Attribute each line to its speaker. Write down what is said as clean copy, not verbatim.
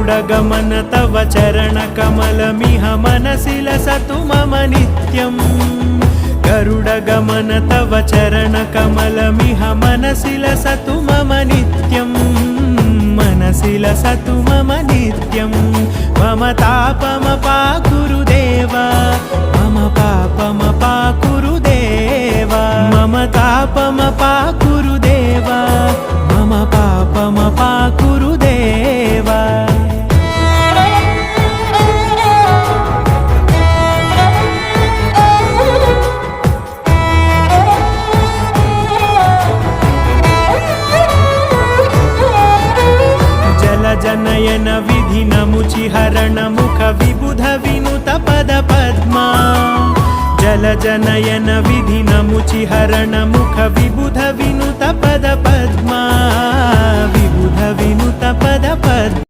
Speaker 1: गरुडगमन तव चरणकमलमिह मनसि लसतु मम नित्यम् गरुडगमन तव चरणकमलमिह मनसि लसतु मम नित्यम् मनसि लसतु मम नित्यं मम तापमपाकुरु देवा मम पापमपाकुरु देवा मम तापमपाकुरु देवा मम पापमपाकुरु देवा जनयन विधि नमुचिहरण मुख विबुध विनुत पद पद्मा जल जनयन विधि नमुचिहरण मुख विबुध विनुत पद पद्मा विबुध विनुत पद पद्मा।